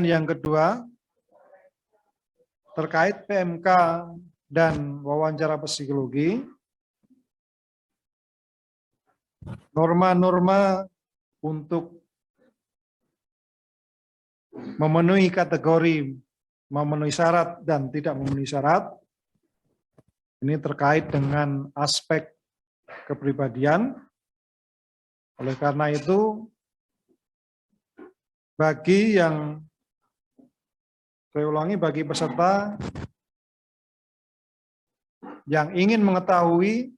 yang kedua, terkait PMK dan wawancara psikologi, norma-norma untuk memenuhi kategori memenuhi syarat dan tidak memenuhi syarat, ini terkait dengan aspek kepribadian. Oleh karena itu, bagi yang saya ulangi, bagi peserta yang ingin mengetahui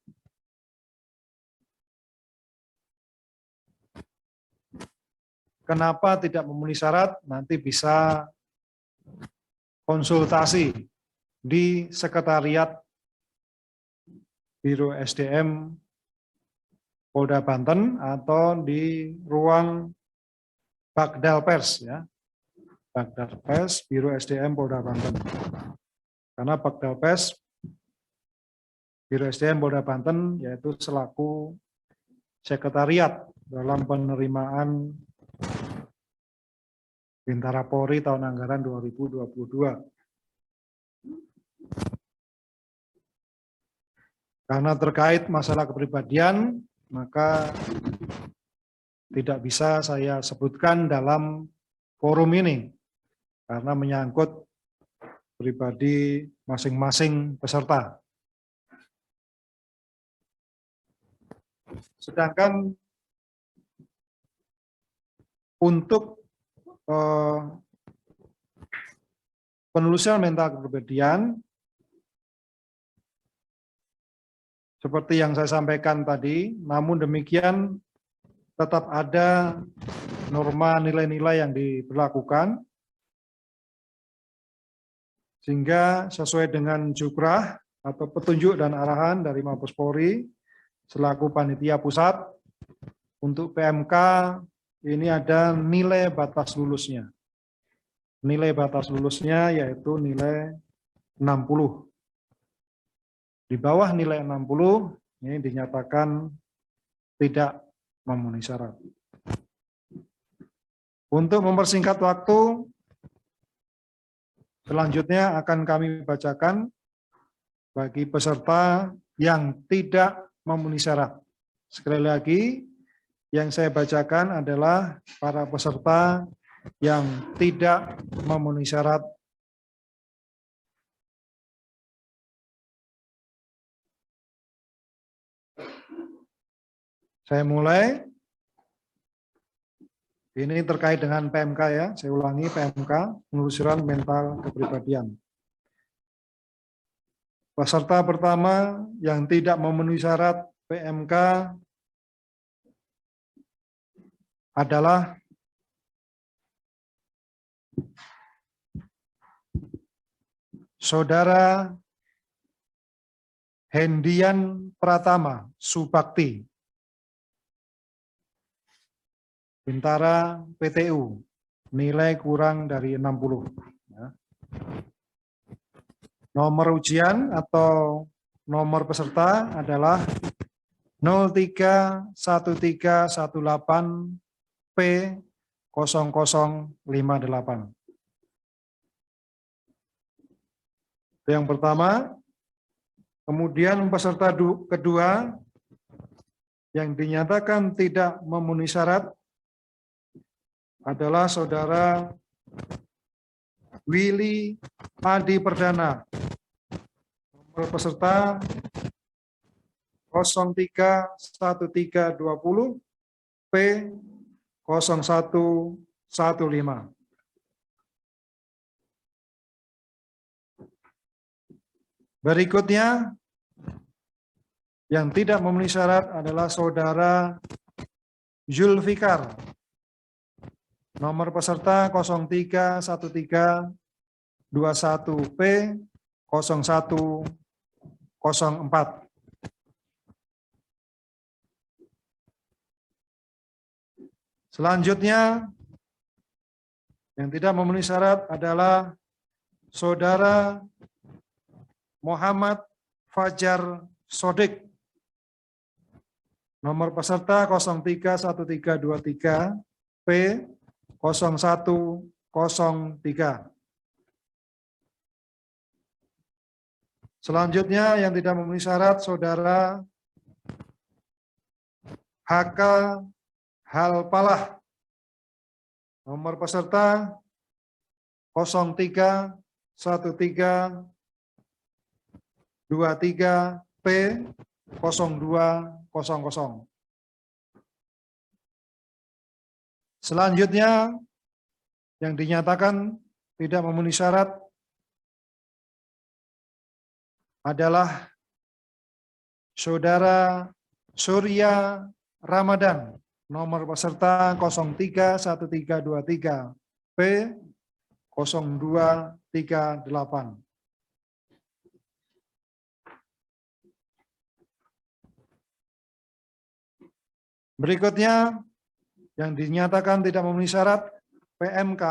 kenapa tidak memenuhi syarat, nanti bisa konsultasi di Sekretariat Biro SDM Polda Banten atau di ruang Bagdal Pers, ya. Bagdal Pers, Biro SDM Polda Banten. Karena Bagdal Pers, Biro SDM Polda Banten, yaitu selaku sekretariat dalam penerimaan Bintara Polri tahun anggaran 2022. Karena terkait masalah kepribadian, maka tidak bisa saya sebutkan dalam forum ini, karena menyangkut pribadi masing-masing peserta. Sedangkan untuk penelusuran mental kepribadian, seperti yang saya sampaikan tadi, namun demikian tetap ada norma nilai-nilai yang diberlakukan, sehingga sesuai dengan jukrah atau petunjuk dan arahan dari Mabes Polri selaku panitia pusat, untuk PMK ini ada nilai batas lulusnya. Nilai batas lulusnya yaitu nilai 60. Di bawah nilai 60 ini dinyatakan tidak memenuhi syarat. Untuk mempersingkat waktu, selanjutnya akan kami bacakan bagi peserta yang tidak memenuhi syarat. Sekali lagi, yang saya bacakan adalah para peserta yang tidak memenuhi syarat. Saya mulai. Ini terkait dengan PMK, ya. Saya ulangi, PMK, penelusuran mental kepribadian. Peserta pertama yang tidak memenuhi syarat PMK adalah Saudara Hendian Pratama Subakti, Bintara PTU, nilai kurang dari 60. Ya. Nomor ujian atau nomor peserta adalah 031318P0058. Itu yang pertama. Kemudian peserta kedua yang dinyatakan tidak memenuhi syarat adalah Saudara Willy Adi Perdana, nomor peserta 031320 P0115. Berikutnya yang tidak memenuhi syarat adalah Saudara Zulfikar, nomor peserta 031321 P0104. Selanjutnya, yang tidak memenuhi syarat adalah Saudara Muhammad Fajar Sodik, nomor peserta 031323 P0115. Selanjutnya yang tidak memenuhi syarat saudara HK Halpalah. Nomor peserta 03 13 23 P 0200. Selanjutnya yang dinyatakan tidak memenuhi syarat adalah saudara Surya Ramadan, nomor peserta 03 1323 P 0238. Berikutnya yang dinyatakan tidak memenuhi syarat PMK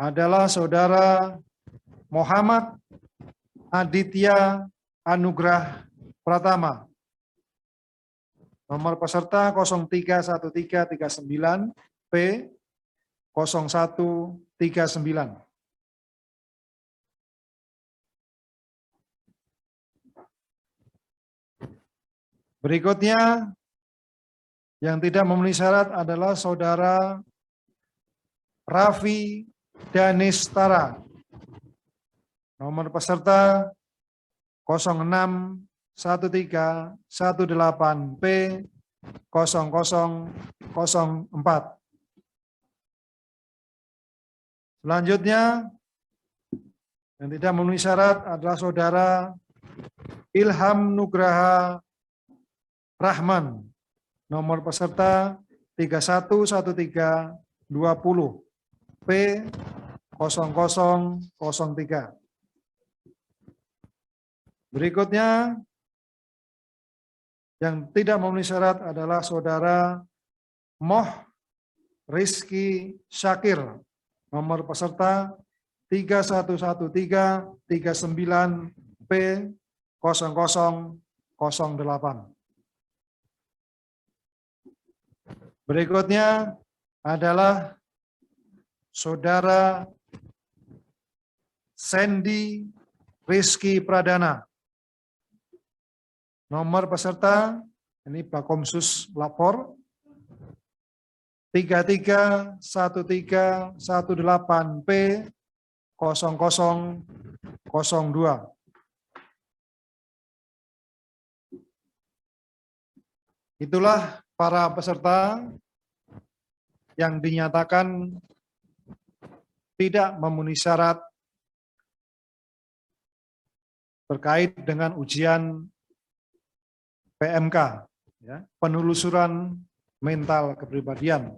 adalah saudara Muhammad Aditya Anugrah Pratama. Nomor peserta 031339 P 0139. Berikutnya yang tidak memenuhi syarat adalah saudara Raffi Danistara. Nomor peserta 061318 P 0004. Selanjutnya yang tidak memenuhi syarat adalah saudara Ilham Nugraha Rahman. Nomor peserta 311320 P 0003. Berikutnya yang tidak memenuhi syarat adalah saudara Moh Rizky Syakir. Nomor peserta 311339 P 0008. Berikutnya adalah saudara Sandy Rizky Pradana. Nomor peserta, ini Bakomsus lapor, 331318 P 0002. Itulah para peserta yang dinyatakan tidak memenuhi syarat terkait dengan ujian PMK, ya, penelusuran mental kepribadian.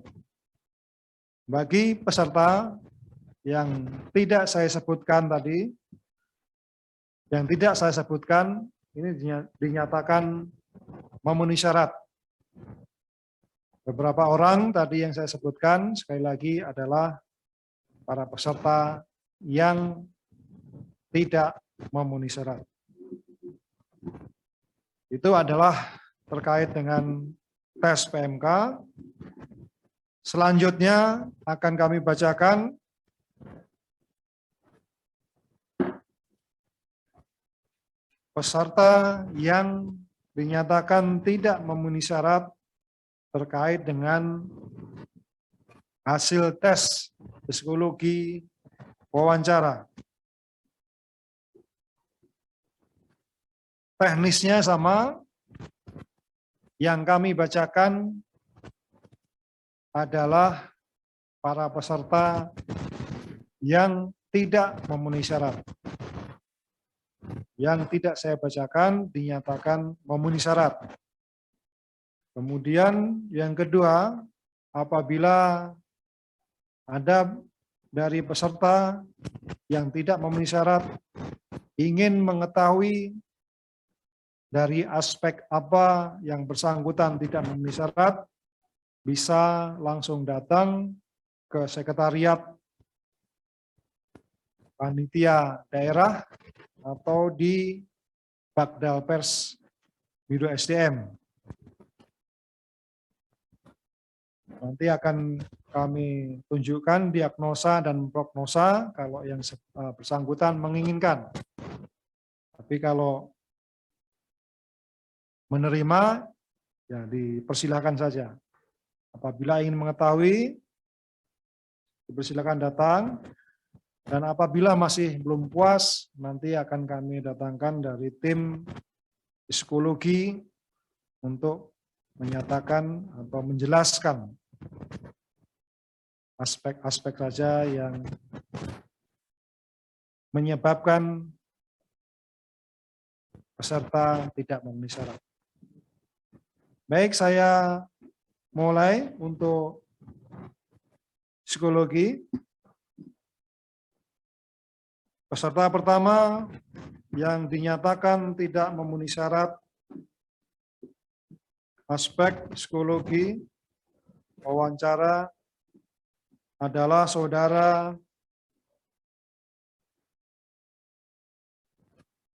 Bagi peserta yang tidak saya sebutkan tadi, ini dinyatakan memenuhi syarat. Beberapa orang tadi yang saya sebutkan, sekali lagi adalah para peserta yang tidak memenuhi syarat. Itu adalah terkait dengan tes PMK. Selanjutnya akan kami bacakan peserta yang dinyatakan tidak memenuhi syarat terkait dengan hasil tes psikologi wawancara. Teknisnya sama, yang kami bacakan adalah para peserta yang tidak memenuhi syarat. Yang tidak saya bacakan dinyatakan memenuhi syarat. Kemudian yang kedua, apabila ada dari peserta yang tidak memenuhi syarat ingin mengetahui dari aspek apa yang bersangkutan tidak memenuhi syarat, bisa langsung datang ke sekretariat panitia daerah atau di Bagdal Pers Biro SDM. Nanti akan kami tunjukkan diagnosa dan prognosa kalau yang bersangkutan menginginkan. Tapi kalau menerima, ya dipersilakan saja. Apabila ingin mengetahui, dipersilakan datang. Dan apabila masih belum puas, nanti akan kami datangkan dari tim psikologi untuk menyatakan atau menjelaskan aspek-aspek saja yang menyebabkan peserta tidak memenuhi syarat. Baik, saya mulai untuk psikologi. Peserta pertama yang dinyatakan tidak memenuhi syarat aspek psikologi wawancara adalah saudara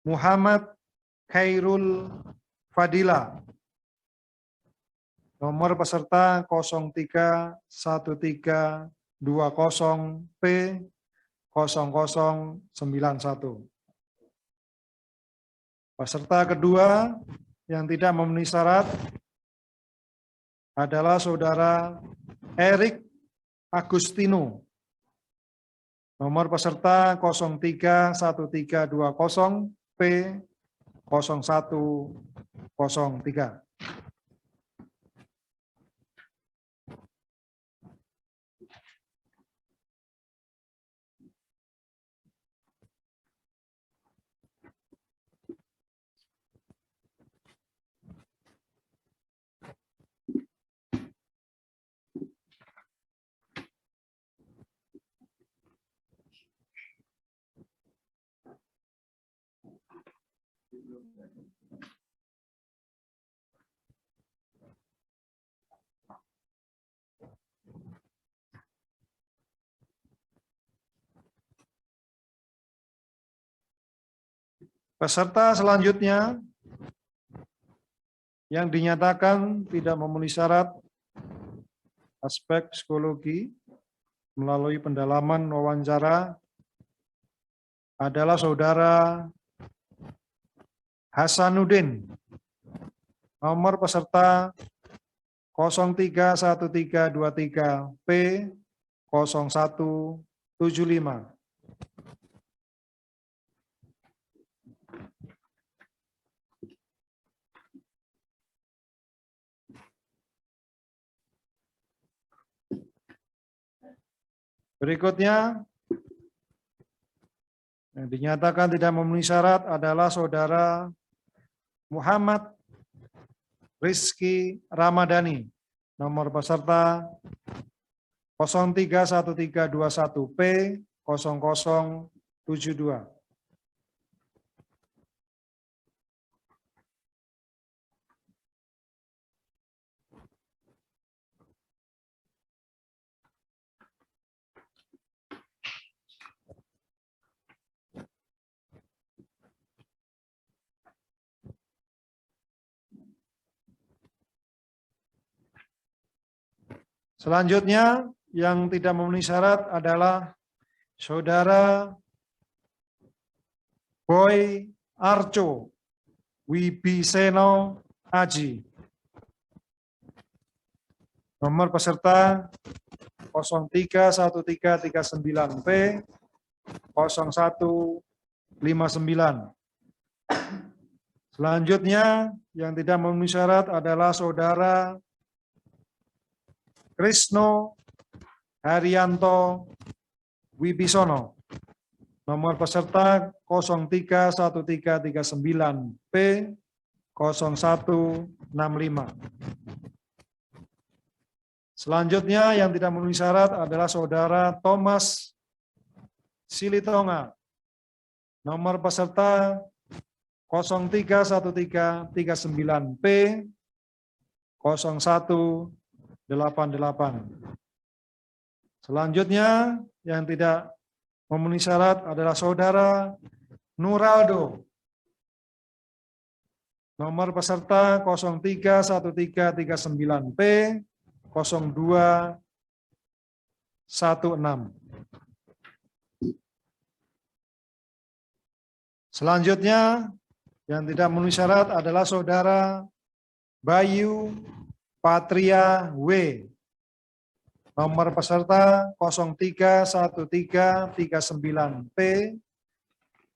Muhammad Khairul Fadila. Nomor peserta 031320P 0091. Peserta kedua yang tidak memenuhi syarat adalah saudara Erik Agustino. Nomor peserta 031320P 0103. Peserta selanjutnya yang dinyatakan tidak memenuhi syarat aspek psikologi melalui pendalaman wawancara adalah saudara Hasanuddin. Nomor peserta 031323P 0175. Berikutnya, yang dinyatakan tidak memenuhi syarat adalah saudara Muhammad Rizky Ramadhani. Nomor peserta 031321P 0072. Selanjutnya, yang tidak memenuhi syarat adalah saudara Boy Arco Wibiseno Aji. Nomor peserta 031339P 0159. Selanjutnya, yang tidak memenuhi syarat adalah saudara Krisno Haryanto Wibisono. Nomor peserta 031339P 0165. Selanjutnya yang tidak memenuhi syarat adalah saudara Thomas Silitonga. Nomor peserta 031339P 0188. Selanjutnya yang tidak memenuhi syarat adalah saudara Nuraldo. Nomor peserta 031339P Selanjutnya yang tidak memenuhi syarat adalah Saudara Bayu Patria W. Nomor peserta 031339P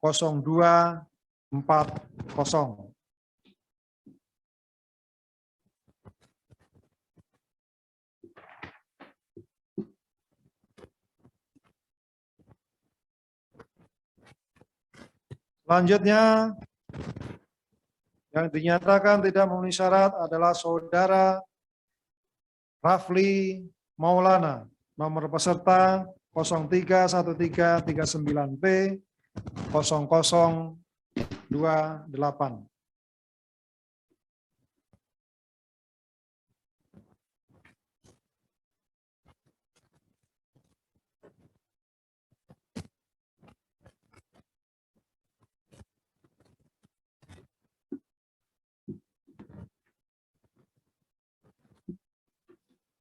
0240. Selanjutnya, yang dinyatakan tidak memenuhi syarat adalah Saudara Rafli Maulana, nomor peserta 031339P 0028.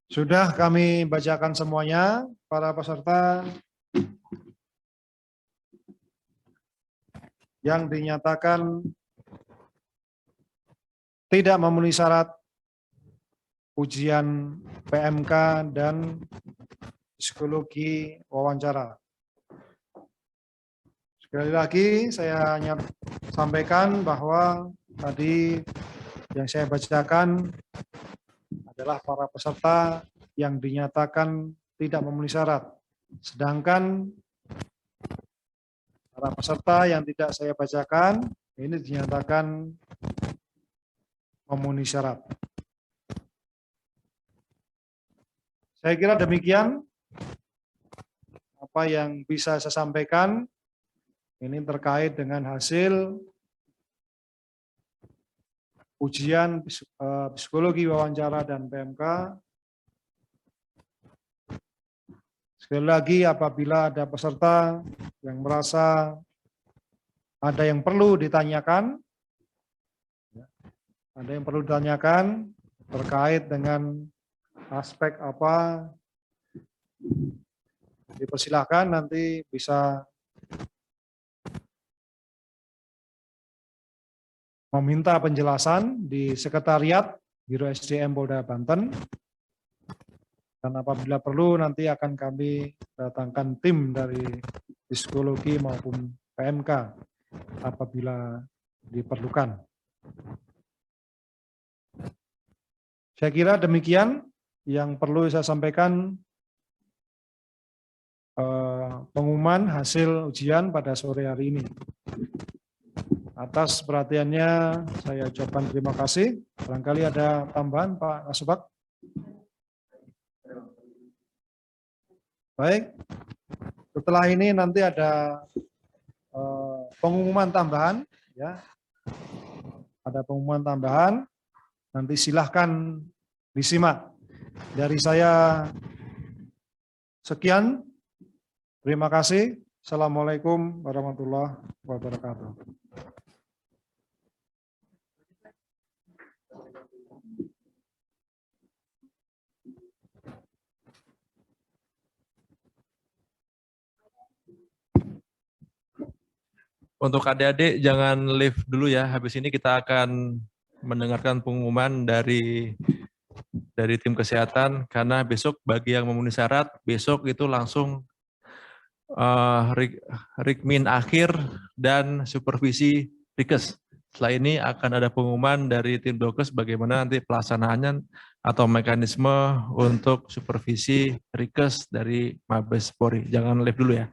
Sudah kami bacakan semuanya, para peserta yang dinyatakan tidak memenuhi syarat ujian PMK dan psikologi wawancara. Sekali lagi saya hanya sampaikan bahwa tadi yang saya bacakan adalah para peserta yang dinyatakan tidak memenuhi syarat. Sedangkan para peserta yang tidak saya bacakan ini dinyatakan memenuhi syarat. Saya kira demikian apa yang bisa saya sampaikan ini terkait dengan hasil ujian psikologi wawancara dan PMK. Sekali lagi, apabila ada peserta yang merasa ada yang perlu ditanyakan, terkait dengan aspek apa, dipersilahkan nanti bisa meminta penjelasan di Sekretariat Biro SDM Polda Banten. Dan apabila perlu nanti akan kami datangkan tim dari psikologi maupun PMK apabila diperlukan. Saya kira demikian yang perlu saya sampaikan pengumuman hasil ujian pada sore hari ini. Atas perhatiannya saya ucapkan terima kasih. Barangkali ada tambahan Pak Kasubag. Baik, setelah ini nanti ada pengumuman tambahan, ya. Ada pengumuman tambahan. Nanti silahkan disimak. Dari saya sekian. Terima kasih. Assalamualaikum warahmatullahi wabarakatuh. Untuk adik-adik jangan live dulu ya. Habis ini kita akan mendengarkan pengumuman dari tim kesehatan karena besok bagi yang memenuhi syarat besok itu langsung rikmin akhir dan supervisi Rikes. Setelah ini akan ada pengumuman dari tim Dokes bagaimana nanti pelaksanaannya atau mekanisme untuk supervisi Rikes dari Mabes Polri. Jangan live dulu ya.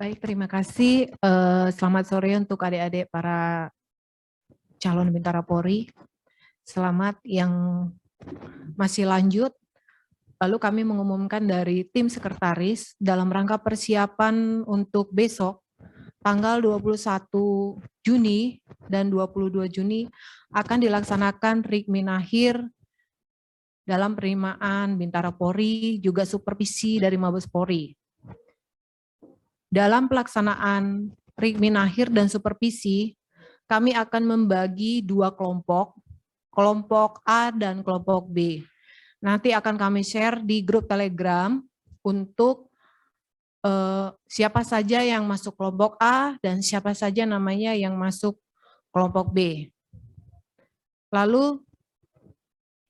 Baik, terima kasih. Selamat sore untuk adik-adik para calon Bintara Polri. Selamat yang masih lanjut. Lalu kami mengumumkan dari tim sekretaris dalam rangka persiapan untuk besok, tanggal 21 Juni dan 22 Juni akan dilaksanakan Rikmin akhir dalam penerimaan Bintara Polri, juga supervisi dari Mabes Polri. Dalam pelaksanaan Rikmin akhir dan supervisi, kami akan membagi dua kelompok, kelompok A dan kelompok B. Nanti akan kami share di grup Telegram untuk siapa saja yang masuk kelompok A dan siapa saja namanya yang masuk kelompok B. Lalu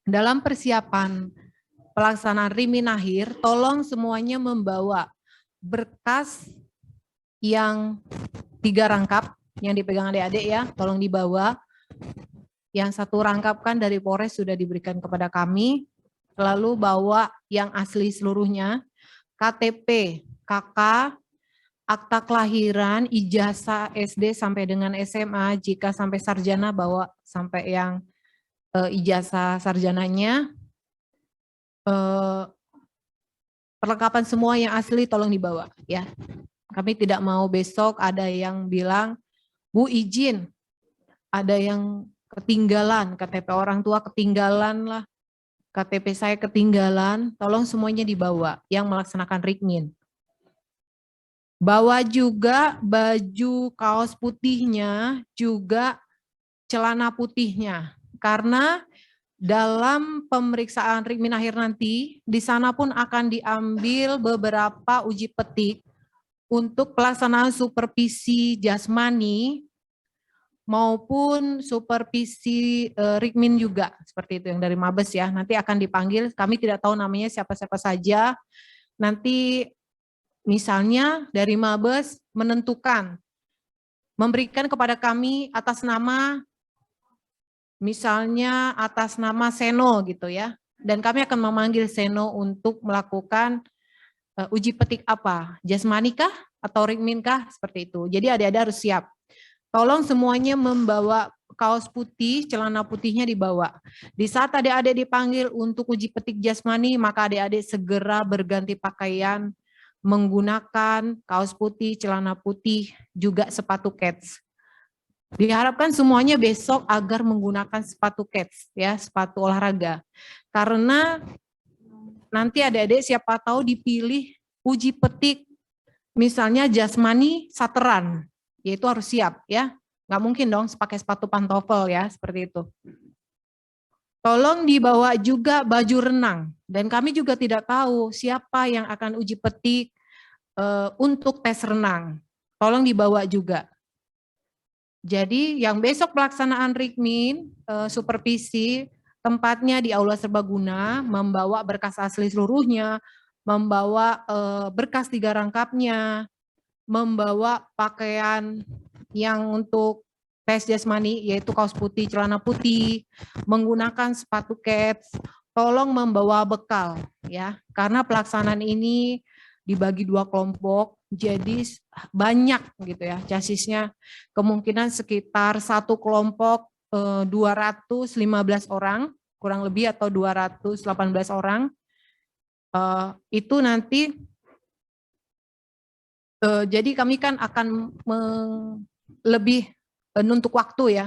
dalam persiapan pelaksanaan Rikmin akhir, tolong semuanya membawa berkas yang 3 rangkap yang dipegang adik-adik ya, tolong dibawa. Yang 1 rangkap kan dari Polres sudah diberikan kepada kami. Lalu bawa yang asli seluruhnya, KTP, KK, akta kelahiran, ijazah SD sampai dengan SMA, jika sampai sarjana bawa sampai yang ijazah sarjananya. Perlengkapan semua yang asli tolong dibawa ya. Kami tidak mau besok ada yang bilang, Bu izin, ada yang ketinggalan, KTP orang tua ketinggalan lah, KTP saya ketinggalan, tolong semuanya dibawa yang melaksanakan Rikmin. Bawa juga baju kaos putihnya, juga celana putihnya. Karena dalam pemeriksaan Rikmin akhir nanti, di sana pun akan diambil beberapa uji petik untuk pelaksanaan supervisi jasmani maupun supervisi Rikmin juga, seperti itu yang dari Mabes ya. Nanti akan dipanggil, kami tidak tahu namanya siapa-siapa saja. Nanti misalnya dari Mabes menentukan, memberikan kepada kami atas nama, misalnya atas nama Seno gitu ya. Dan kami akan memanggil Seno untuk melakukan uji petik apa, jasmani kah atau Rikmin kah, seperti itu. Jadi adik-adik harus siap. Tolong semuanya membawa kaos putih, celana putihnya dibawa. Di saat adik-adik dipanggil untuk uji petik jasmani, maka adik-adik segera berganti pakaian menggunakan kaos putih, celana putih, juga sepatu kets. Diharapkan semuanya besok agar menggunakan sepatu kets, ya, sepatu olahraga. Karena nanti adik-adik siapa tahu dipilih uji petik, misalnya jasmani sateran. Yaitu harus siap ya, nggak mungkin dong pakai sepatu pantofel ya, seperti itu. Tolong dibawa juga baju renang, dan kami juga tidak tahu siapa yang akan uji petik untuk tes renang. Tolong dibawa juga. Jadi yang besok pelaksanaan Rikmin, supervisi, tempatnya di Aula Serbaguna, membawa berkas asli seluruhnya, membawa berkas 3 rangkapnya, membawa pakaian yang untuk tes jasmani, yaitu kaos putih, celana putih, menggunakan sepatu kets, tolong membawa bekal ya, karena pelaksanaan ini dibagi 2 kelompok, jadi banyak gitu ya chassisnya, kemungkinan sekitar 1 kelompok 215 orang, kurang lebih, atau 218 orang, itu nanti. Jadi kami kan akan lebih nuntuk waktu ya,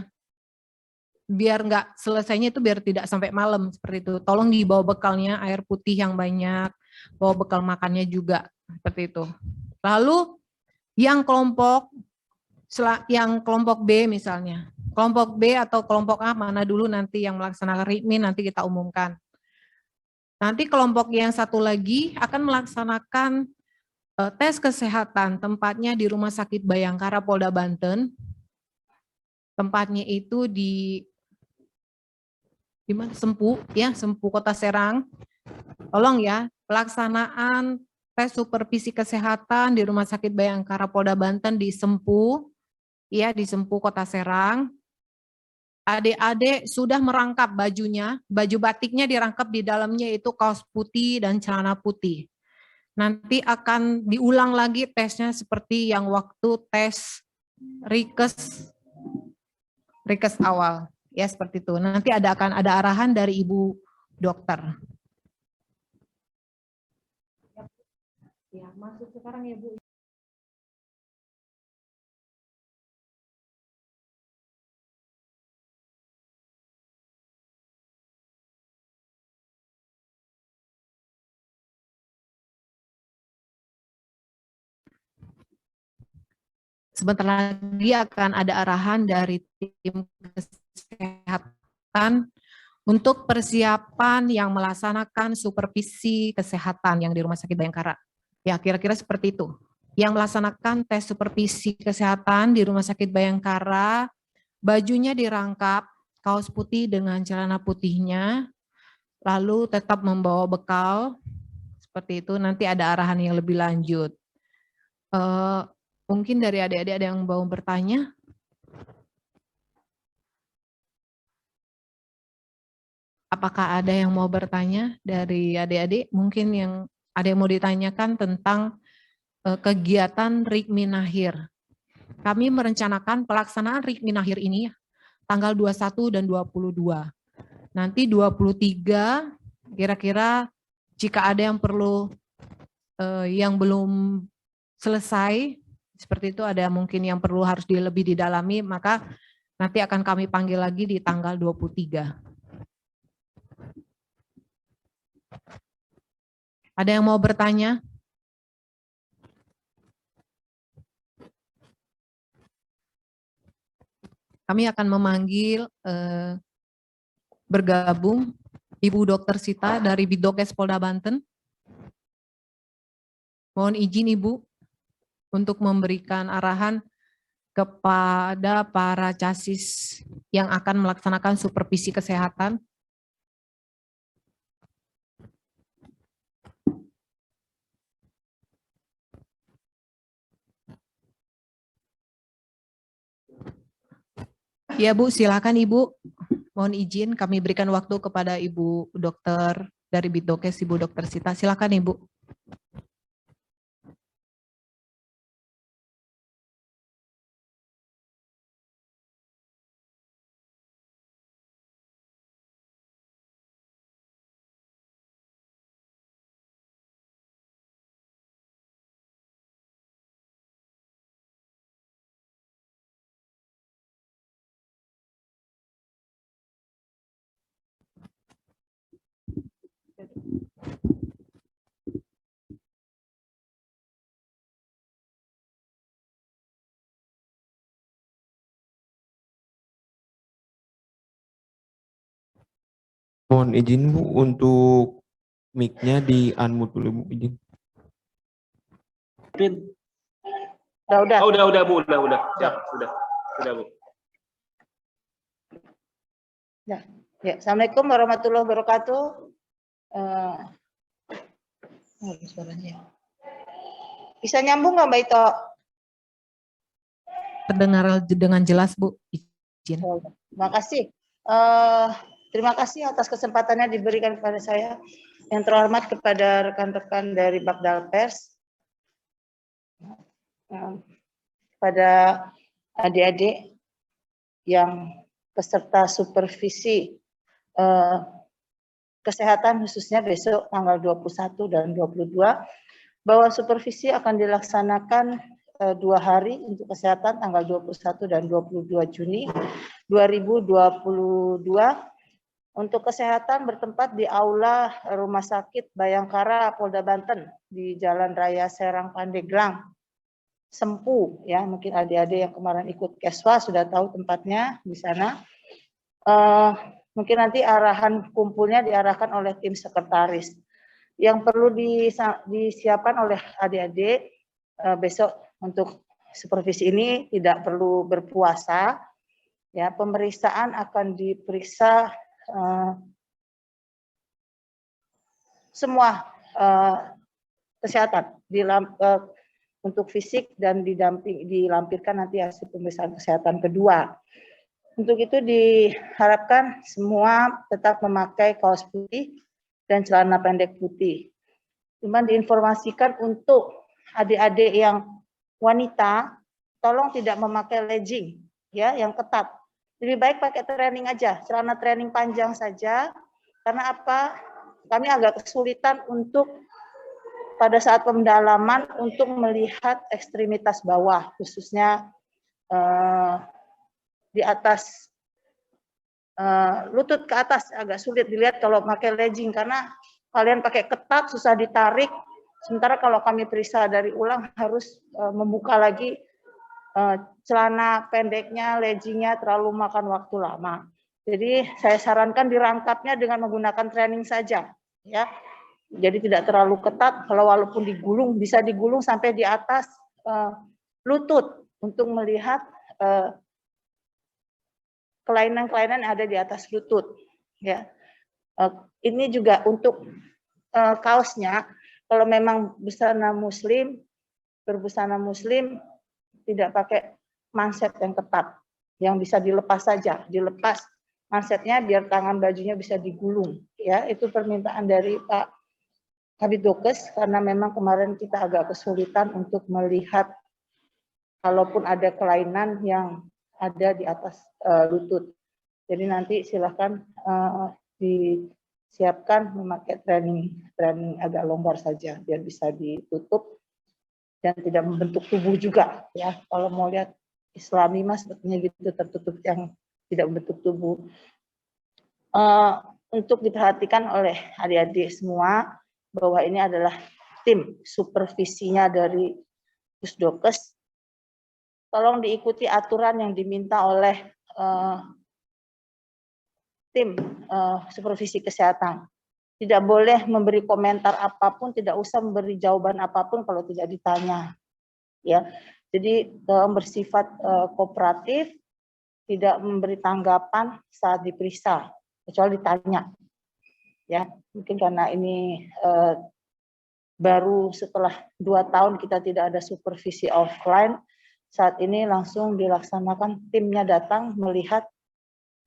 biar nggak selesainya itu biar tidak sampai malam seperti itu. Tolong dibawa bekalnya, air putih yang banyak, bawa bekal makannya juga seperti itu. Lalu yang kelompok B misalnya, kelompok B atau kelompok A mana dulu nanti yang melaksanakan Rikmin nanti kita umumkan. Nanti kelompok yang satu lagi akan melaksanakan tes kesehatan, tempatnya di Rumah Sakit Bayangkara Polda Banten. Tempatnya itu di mana? Sempu ya, Sempu Kota Serang. Tolong ya, pelaksanaan tes supervisi kesehatan di Rumah Sakit Bayangkara Polda Banten di Sempu ya, di Sempu Kota Serang. Adik-adik sudah merangkap bajunya, baju batiknya dirangkap di dalamnya itu kaos putih dan celana putih. Nanti akan diulang lagi tesnya seperti yang waktu tes Rikes awal. Ya seperti itu. Nanti akan ada arahan dari Ibu dokter. Ya, masuk sekarang ya Bu. Sebentar lagi akan ada arahan dari tim kesehatan untuk persiapan yang melaksanakan supervisi kesehatan yang di Rumah Sakit Bayangkara. Ya, kira-kira seperti itu. Yang melaksanakan tes supervisi kesehatan di Rumah Sakit Bayangkara, bajunya dirangkap, kaos putih dengan celana putihnya, lalu tetap membawa bekal, seperti itu. Nanti ada arahan yang lebih lanjut. Mungkin dari adik-adik ada yang mau bertanya? Apakah ada yang mau bertanya dari adik-adik? Mungkin yang ada yang mau ditanyakan tentang kegiatan Rikminahir. Kami merencanakan pelaksanaan Rikminahir ini tanggal 21 dan 22. Nanti 23 kira-kira jika ada yang perlu yang belum selesai seperti itu, ada mungkin yang perlu harus lebih didalami, maka nanti akan kami panggil lagi di tanggal 23. Ada yang mau bertanya? Kami akan memanggil bergabung Ibu Dr. Sita dari Bidokes Polda Banten. Mohon izin Ibu untuk memberikan arahan kepada para casis yang akan melaksanakan supervisi kesehatan. Ya Bu, silakan Ibu. Mohon izin kami berikan waktu kepada Ibu Dokter dari Bidokes, Ibu Dokter Sita. Silakan Ibu. Mohon izin Bu untuk mic-nya di unmute dulu Bu, izin. Udah. Oh, udah Bu, udah. Siap, sudah Bu. Ya, Assalamualaikum warahmatullahi wabarakatuh. Suaranya. Bisa nyambung nggak Mbak Ito? Terdengar dengan jelas Bu. Izin. Terima kasih. Terima kasih atas kesempatannya diberikan kepada saya. Yang terhormat kepada rekan-rekan dari Babdal Pers, pada adik-adik yang peserta supervisi kesehatan khususnya besok tanggal 21 dan 22, bahwa supervisi akan dilaksanakan 2 hari untuk kesehatan tanggal 21 dan 22 Juni 2022. Untuk kesehatan bertempat di Aula Rumah Sakit Bayangkara Polda Banten di Jalan Raya Serang Pandeglang, Sempu, ya mungkin adik-adik yang kemarin ikut Keswa sudah tahu tempatnya di sana. Mungkin nanti arahan kumpulnya diarahkan oleh tim sekretaris. Yang perlu disiapkan oleh adik-adik besok untuk supervisi ini tidak perlu berpuasa. Ya, pemeriksaan akan diperiksa semua kesehatan untuk fisik dan dilampirkan nanti hasil pemeriksaan kesehatan kedua. Untuk itu diharapkan semua tetap memakai kaos putih dan celana pendek putih. Cuman diinformasikan untuk adik-adik yang wanita, tolong tidak memakai legging ya yang ketat. Lebih baik pakai training aja, celana training panjang saja. Karena apa? Kami agak kesulitan untuk pada saat pendalaman untuk melihat ekstremitas bawah, khususnya di atas lutut ke atas agak sulit dilihat kalau pakai legging karena kalian pakai ketat susah ditarik. Sementara kalau kami periksa dari ulang harus membuka lagi celana pendeknya, leggingnya terlalu makan waktu lama. Jadi saya sarankan dirangkapnya dengan menggunakan training saja, ya. Jadi tidak terlalu ketat. Kalau walaupun digulung bisa digulung sampai di atas lutut untuk melihat kelainan-kelainan yang ada di atas lutut. Ya, ini juga untuk kaosnya. Kalau memang berbusana muslim tidak pakai manset yang ketat, yang bisa dilepas saja, dilepas mansetnya biar tangan bajunya bisa digulung. Ya, itu permintaan dari Pak Kabid Dokes karena memang kemarin kita agak kesulitan untuk melihat kalaupun ada kelainan yang ada di atas lutut. Jadi nanti silakan disiapkan memakai training agak longgar saja biar bisa ditutup dan tidak membentuk tubuh juga ya. Kalau mau lihat Islami mas sebetulnya gitu tertutup yang tidak membentuk tubuh. Untuk diperhatikan oleh adik-adik semua bahwa ini adalah tim supervisinya dari Pusdokes. Tolong diikuti aturan yang diminta oleh tim supervisi kesehatan. Tidak boleh memberi komentar apapun, tidak usah memberi jawaban apapun kalau tidak ditanya. Ya, jadi bersifat kooperatif, tidak memberi tanggapan saat diperiksa, kecuali ditanya. Ya, mungkin karena ini baru setelah 2 tahun kita tidak ada supervisi offline. Saat ini langsung dilaksanakan, timnya datang melihat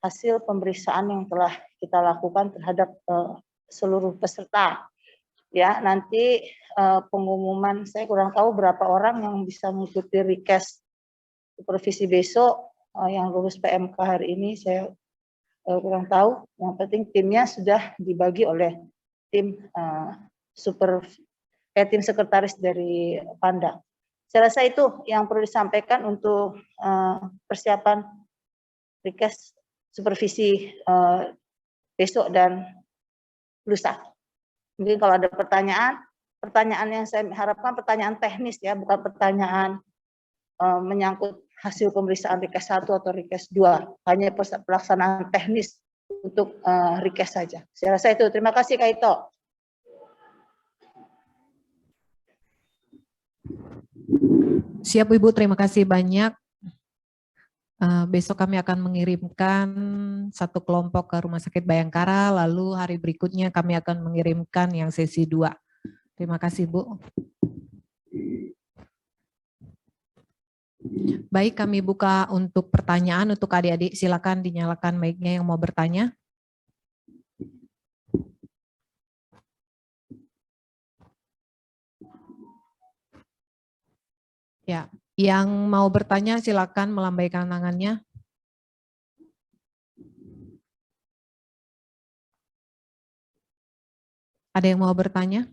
hasil pemeriksaan yang telah kita lakukan terhadap seluruh peserta. Ya, nanti pengumuman saya kurang tahu berapa orang yang bisa mengikuti request supervisi besok yang lulus PMK hari ini saya kurang tahu. Yang penting timnya sudah dibagi oleh tim tim sekretaris dari Panda. Saya rasa itu yang perlu disampaikan untuk persiapan request supervisi besok dan lusa. Mungkin kalau ada pertanyaan yang saya harapkan pertanyaan teknis ya, bukan pertanyaan menyangkut hasil pemeriksaan request 1 atau request 2, hanya pelaksanaan teknis untuk request saja. Saya rasa itu. Terima kasih Kak Ito. Siap Ibu, terima kasih banyak. Besok kami akan mengirimkan satu kelompok ke Rumah Sakit Bayangkara, lalu hari berikutnya kami akan mengirimkan yang sesi 2. Terima kasih Bu. Baik, kami buka untuk pertanyaan untuk adik-adik. Silakan dinyalakan mic-nya yang mau bertanya. Ya, yang mau bertanya silakan melambaikan tangannya. Ada yang mau bertanya?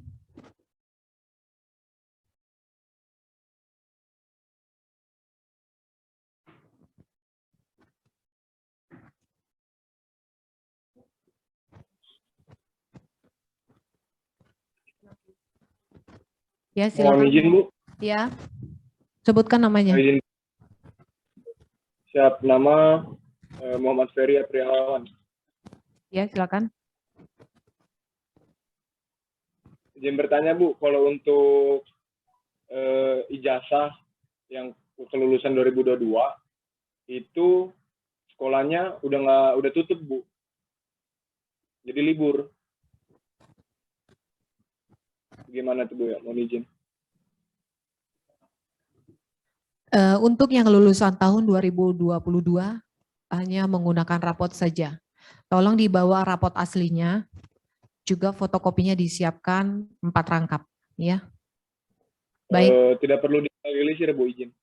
Ya, silakan. Mohon izin Bu. Ya. Sebutkan namanya. Izin. Siap, nama Muhammad Ferry Apriawan. Ya, silakan. Izin bertanya Bu, kalau untuk ijazah yang kelulusan 2022 itu sekolahnya udah tutup Bu. Jadi libur. Gimana tuh Bu ya? Mohon izin. Untuk yang lulusan tahun 2022 hanya menggunakan rapot saja. Tolong dibawa rapot aslinya juga fotokopinya disiapkan 4 rangkap, ya. Baik. Tidak perlu dilegalisir, Bu, izin.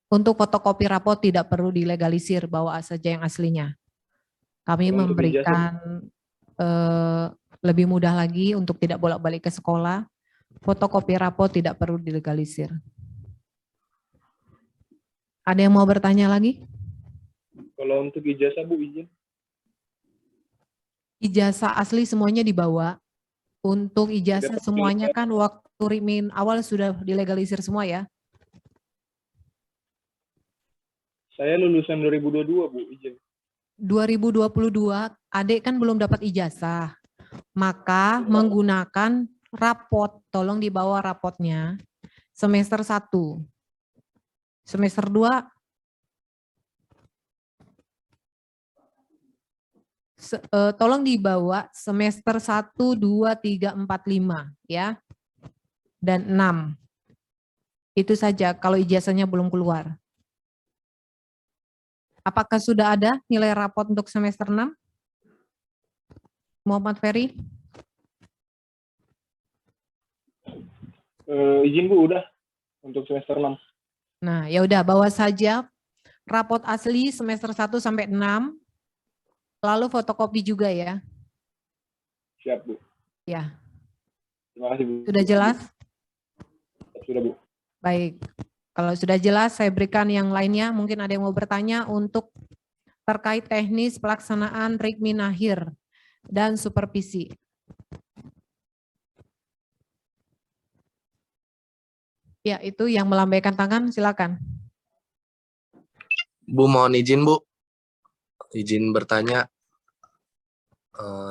Untuk fotokopi rapot tidak perlu dilegalisir, bawa saja yang aslinya. Kami Kalau untuk memberikan lebih mudah lagi untuk tidak bolak-balik ke sekolah. Fotokopi rapot tidak perlu dilegalisir. Ada yang mau bertanya lagi? Kalau untuk ijazah, Bu, izin. Ijazah asli semuanya dibawa. Untuk ijazah Tidak perlu semuanya kan waktu Rikmin awal sudah dilegalisir semua ya. Saya lulusan 2022, Bu, izin. 2022 adik kan belum dapat ijazah. Maka menggunakan rapot, tolong dibawa rapotnya. Semester 1. Semester 2 tolong dibawa semester 1, 2, 3, 4, 5 ya. Dan 6. Itu saja kalau ijazahnya belum keluar. Apakah sudah ada nilai rapot untuk semester 6? Muhammad Ferry? Izin, Bu, udah untuk semester 6. Nah, ya udah bawa saja rapot asli semester 1 sampai 6. Lalu fotokopi juga ya. Siap, Bu. Ya. Terima kasih, Bu. Sudah jelas? Sudah, Bu. Baik. Kalau sudah jelas, saya berikan yang lainnya. Mungkin ada yang mau bertanya untuk terkait teknis pelaksanaan Rikmin akhir dan supervisi. Ya, itu yang melambaikan tangan, silakan. Bu, mohon izin, Bu. Izin bertanya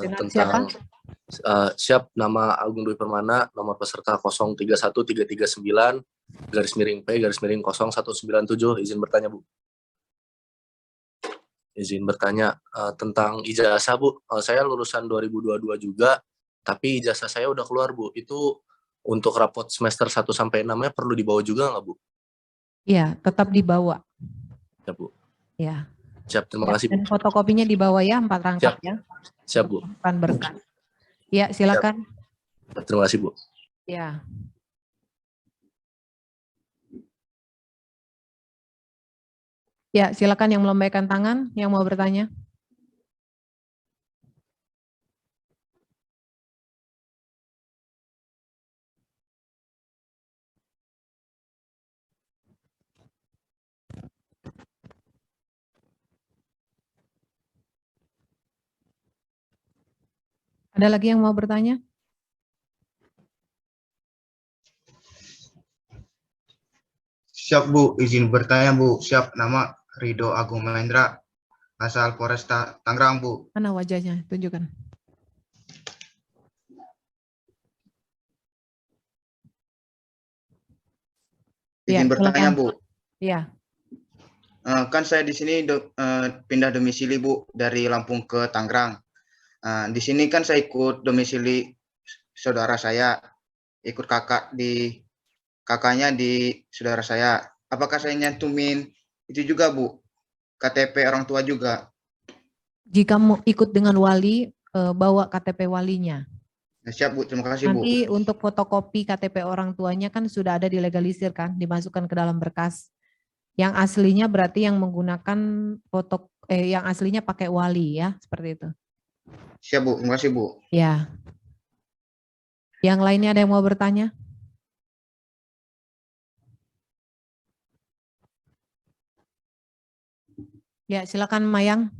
Dengan tentang siapa? siap, nama Agung Dwi Permana, nomor peserta 031339 _P_0197. Izin bertanya, Bu. Izin bertanya tentang ijazah, Bu. Saya lulusan 2022 juga, tapi ijazah saya udah keluar, Bu. Itu untuk rapot semester 1 sampai 6-nya perlu dibawa juga nggak, Bu? Iya, tetap dibawa. Ya, Bu. Ya. Siap, terima kasih, Bu. Dan fotokopinya dibawa ya, 4 rangkap ya. Siap, Bu. Akan berkas. Ya, silakan. Terima kasih, Bu. Ya. Ya, silakan yang melambaikan tangan, yang mau bertanya. Ada lagi yang mau bertanya? Siap, Bu, izin bertanya, Bu. Siap, nama Rido Agung Mahendra, asal Polresta Tangerang, Bu. Mana wajahnya? Tunjukkan. Izin bertanya, silakan. Bu. Iya. Kan saya di sini pindah domisili, Bu, dari Lampung ke Tangerang. Di sini kan saya ikut domisili saudara saya, ikut kakaknya di saudara saya. Apakah saya nyantumin itu juga, Bu? KTP orang tua juga. Jika mau ikut dengan wali, bawa KTP walinya. Siap, Bu. Terima kasih, Bu. Nanti untuk fotokopi KTP orang tuanya kan sudah ada dilegalisir kan, dimasukkan ke dalam berkas. Yang aslinya berarti yang menggunakan yang aslinya pakai wali ya, seperti itu. Siap, Bu. Terima kasih, Bu. Ya. Yang lainnya ada yang mau bertanya? Ya, silakan Mayang.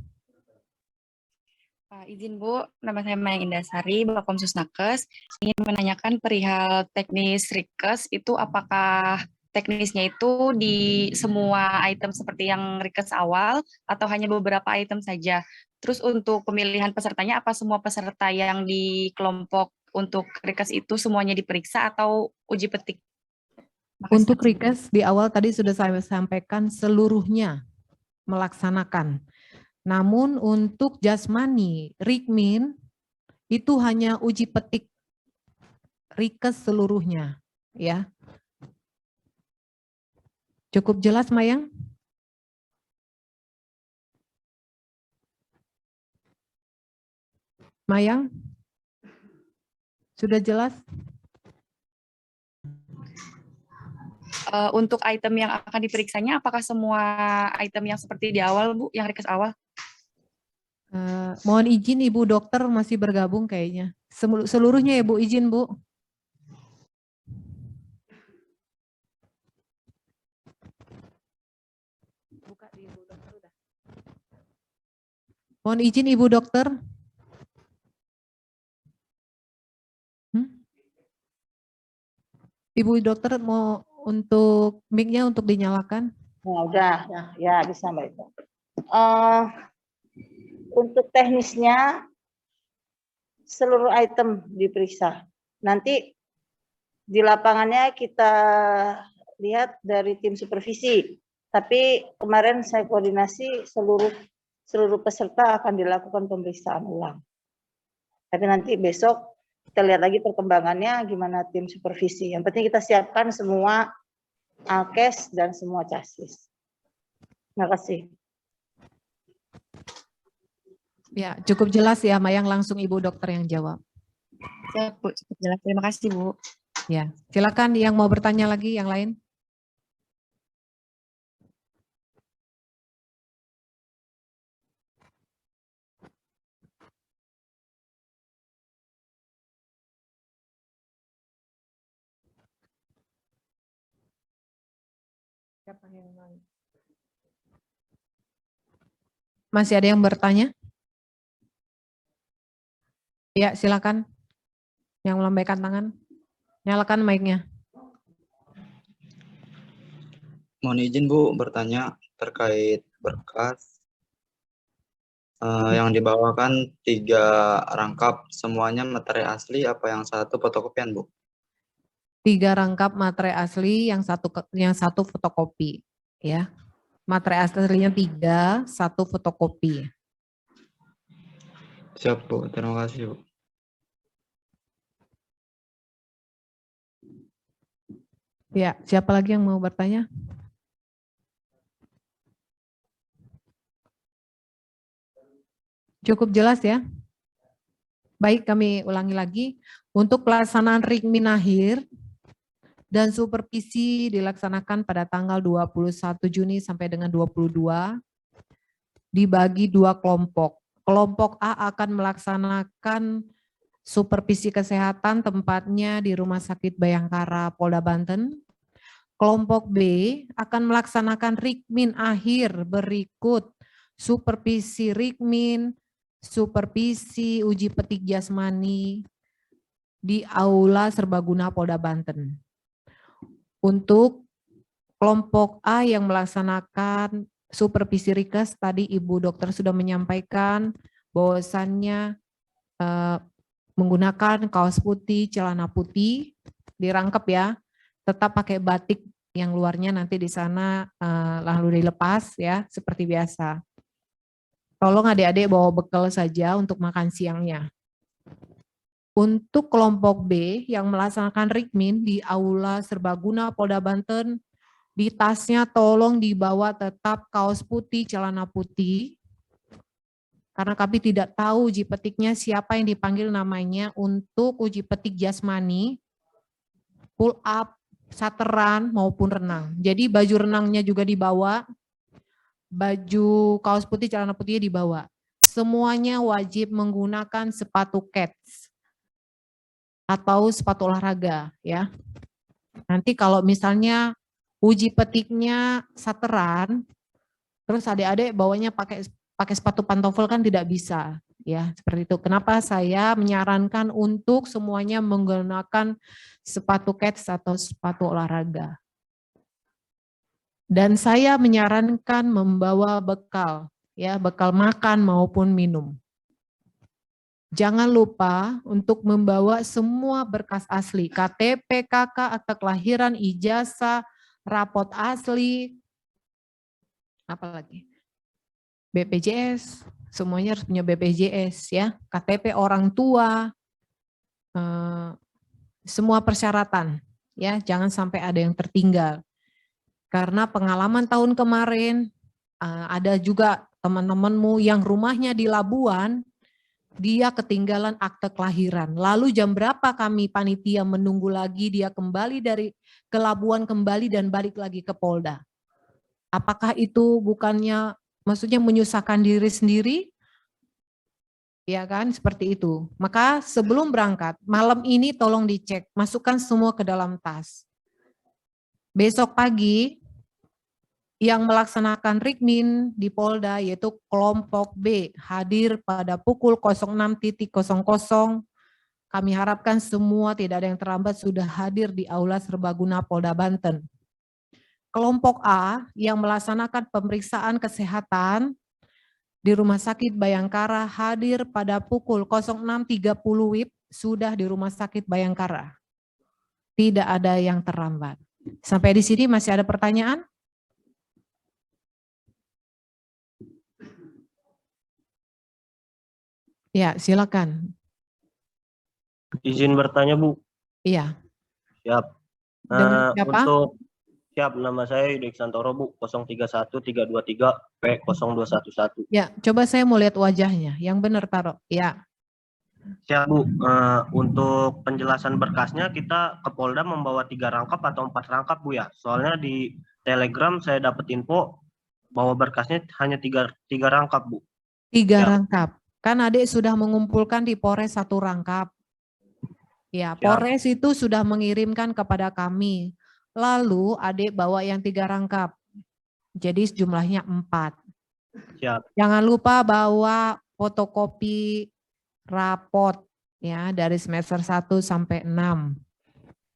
Izin, Bu, nama saya Mayang Indasari, Bakomsus Nakes. Ingin menanyakan perihal teknis Rikes itu apakah teknisnya itu di semua item seperti yang Rikes awal atau hanya beberapa item saja? Terus untuk pemilihan pesertanya, apa semua peserta yang di kelompok untuk Rikes itu semuanya diperiksa atau uji petik? Makasih. Untuk Rikes di awal tadi sudah saya sampaikan seluruhnya melaksanakan. Namun untuk jasmani, Rikmin itu hanya uji petik Rikes seluruhnya, ya. Cukup jelas, Mayang? Mayang? Sudah jelas? Untuk item yang akan diperiksanya, apakah semua item yang seperti di awal, Bu, yang request awal? Mohon izin Ibu Dokter masih bergabung kayaknya. Seluruhnya ya Bu, izin Bu. Buka di Ibu Dokter udah. Mohon izin Ibu Dokter. Ibu Dokter mau untuk mic-nya untuk dinyalakan? Nah, udah, ya bisa Mbak Ita. Untuk teknisnya seluruh item diperiksa. Nanti di lapangannya kita lihat dari tim supervisi. Tapi kemarin saya koordinasi seluruh peserta akan dilakukan pemeriksaan ulang. Tapi nanti besok kita lihat lagi perkembangannya gimana tim supervisi. Yang penting kita siapkan semua alkes dan semua chassis. Terima kasih. Ya, cukup jelas ya, Mayang, langsung Ibu Dokter yang jawab. Siap, Bu, cukup jelas. Terima kasih, Bu. Ya, silakan yang mau bertanya lagi, yang lain. Masih ada yang bertanya? Ya, silakan. Yang melambaikan tangan. Nyalakan mic-nya. Mohon izin Bu bertanya terkait berkas yang dibawakan 3 rangkap, semuanya materai asli apa yang satu fotokopian Bu? 3 rangkap materai asli, yang satu fotokopi, ya. Materai aslinya 3, 1 fotokopi. Siap Bu, terima kasih Bu. Ya, siapa lagi yang mau bertanya? Cukup jelas ya? Baik, kami ulangi lagi. Untuk pelaksanaan Rikmin akhir dan supervisi dilaksanakan pada tanggal 21 Juni sampai dengan 22, dibagi 2 kelompok. Kelompok A akan melaksanakan supervisi kesehatan tempatnya di Rumah Sakit Bayangkara, Polda Banten. Kelompok B akan melaksanakan Rikmin akhir berikut supervisi Rikmin, supervisi uji petik jasmani di Aula Serbaguna Polda Banten. Untuk kelompok A yang melaksanakan supervisi Rikes, tadi Ibu Dokter sudah menyampaikan bahwasannya menggunakan kaos putih, celana putih, dirangkep ya, tetap pakai batik yang luarnya nanti di sana lalu dilepas ya, seperti biasa. Tolong adik-adik bawa bekal saja untuk makan siangnya. Untuk kelompok B yang melaksanakan Rikmin di Aula Serbaguna Polda Banten, di tasnya tolong dibawa tetap kaos putih, celana putih, karena kami tidak tahu uji petiknya siapa yang dipanggil namanya untuk uji petik jasmani, pull up, sateran maupun renang. Jadi baju renangnya juga dibawa, baju kaos putih, celana putihnya dibawa. Semuanya wajib menggunakan sepatu kets atau sepatu olahraga ya. Nanti kalau misalnya uji petiknya sateran, terus adik-adik bawanya pakai sepatu pantofel kan tidak bisa ya, seperti itu. Kenapa saya menyarankan untuk semuanya menggunakan sepatu kets atau sepatu olahraga. Dan saya menyarankan membawa bekal ya, bekal makan maupun minum. Jangan lupa untuk membawa semua berkas asli, KTP, KK, akta kelahiran, ijazah, rapot asli, apalagi BPJS, semuanya harus punya BPJS ya, KTP orang tua, semua persyaratan ya, jangan sampai ada yang tertinggal. Karena pengalaman tahun kemarin ada juga teman-temanmu yang rumahnya di Labuan, dia ketinggalan akte kelahiran. Lalu jam berapa kami panitia menunggu lagi dia kembali dari ke Labuan kembali dan balik lagi ke Polda? Apakah itu bukannya maksudnya menyusahkan diri sendiri? Ya kan, seperti itu. Maka sebelum berangkat, malam ini tolong dicek, masukkan semua ke dalam tas. Besok pagi, yang melaksanakan Rikmin di Polda yaitu kelompok B hadir pada pukul 06.00. Kami harapkan semua tidak ada yang terlambat sudah hadir di Aula Serbaguna Polda Banten. Kelompok A yang melaksanakan pemeriksaan kesehatan di Rumah Sakit Bayangkara hadir pada pukul 06.30 WIB sudah di Rumah Sakit Bayangkara. Tidak ada yang terlambat. Sampai di sini masih ada pertanyaan? Ya, silakan. Izin bertanya, Bu. Iya. Siap. Dengan siapa? Siap, nama saya Yudek Santoro, Bu. 031323 P0211. Ya, coba saya mau lihat wajahnya. Yang benar taruh. Ya. Siap, Bu. Untuk penjelasan berkasnya kita ke Polda membawa 3 rangkap atau 4 rangkap, Bu ya. Soalnya di Telegram saya dapat info bahwa berkasnya hanya 3 rangkap, Bu. 3 rangkap. Kan adik sudah mengumpulkan di Polres 1 rangkap. Ya, Polres itu sudah mengirimkan kepada kami. Lalu adik bawa yang 3 rangkap. Jadi jumlahnya 4. Siap. Jangan lupa bawa fotokopi raport ya dari semester 1 sampai 6.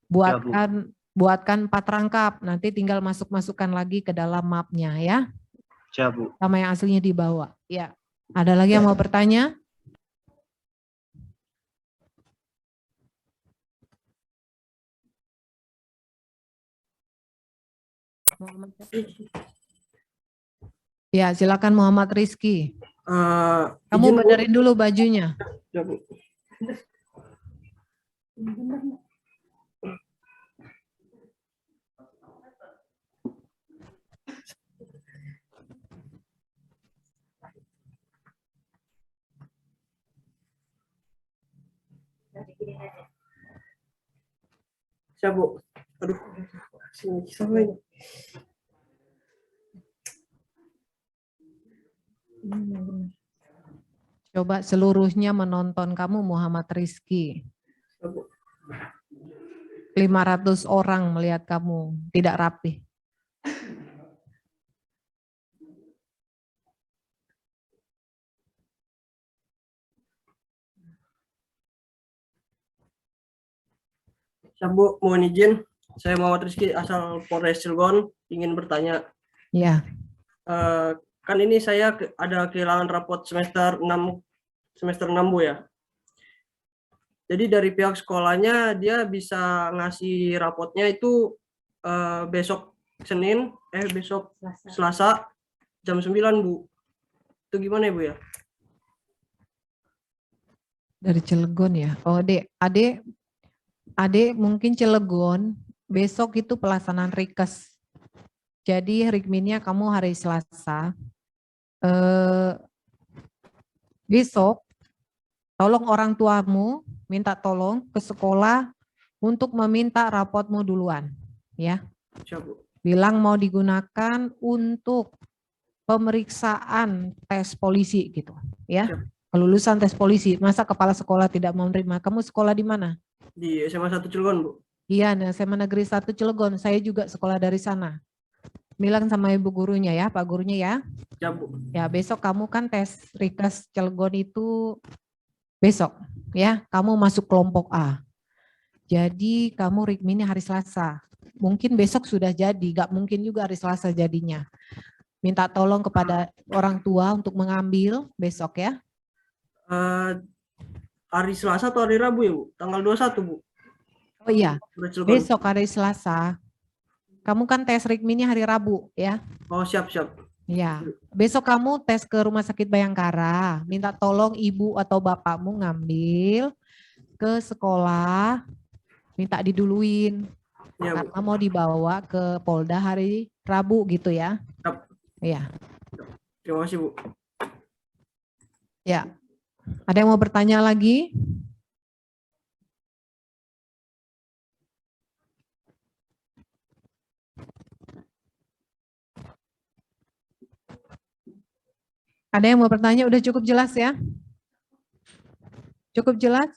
Buatkan 4 rangkap. Nanti tinggal masukkan lagi ke dalam mapnya ya. Siap, Bu. Sama yang aslinya dibawa. Ya. Ada lagi yang mau bertanya? Ya, silakan Muhammad Rizky. Kamu benerin dulu bajunya. Ya, Bu. Siap, Bu. Aduh. Sini, Coba seluruhnya menonton kamu Muhammad Rizky. 500 orang melihat kamu tidak rapi. Siap, Bu. Mohon izin. Saya Muhammad Rizky asal Polres Cilegon ingin bertanya. Ya. Kan ini saya ada kehilangan rapot semester 6 Bu ya. Jadi dari pihak sekolahnya dia bisa ngasih rapotnya itu besok Selasa jam 9 Bu. Itu gimana ya Bu ya? Dari Cilegon ya. Oh, Adik mungkin Cilegon besok itu pelaksanaan Rikes. Jadi Rikminnya kamu hari Selasa. Besok tolong orang tuamu minta tolong ke sekolah untuk meminta rapotmu duluan, ya. Bilang mau digunakan untuk pemeriksaan tes polisi gitu, ya. Kelulusan tes polisi. Masa kepala sekolah tidak mau menerima? Kamu sekolah di mana? Di SMA 1 Cilegon, Bu. Iya, SMA Negeri 1 Cilegon. Saya juga sekolah dari sana. Bilang sama ibu gurunya ya, Pak gurunya ya. Ya, Bu. Ya, besok kamu kan tes Rikes Cilegon itu besok ya, kamu masuk kelompok A. Jadi kamu Rikminnya hari Selasa. Mungkin besok sudah jadi, gak mungkin juga hari Selasa jadinya. Minta tolong kepada orang tua untuk mengambil besok ya. Hari Selasa atau hari Rabu ya, Bu? Tanggal 21, Bu. Oh iya, besok hari Selasa. Kamu kan tes Rikminnya hari Rabu ya. Oh, siap. Ya, besok kamu tes ke Rumah Sakit Bayangkara. Minta tolong ibu atau bapakmu ngambil ke sekolah, minta diduluin. Ya, karena mau dibawa ke Polda hari Rabu gitu ya. Siap. Iya. Terima kasih, Bu. Ya, Ada yang mau bertanya lagi? Ada yang mau bertanya? Udah cukup jelas ya? Cukup jelas?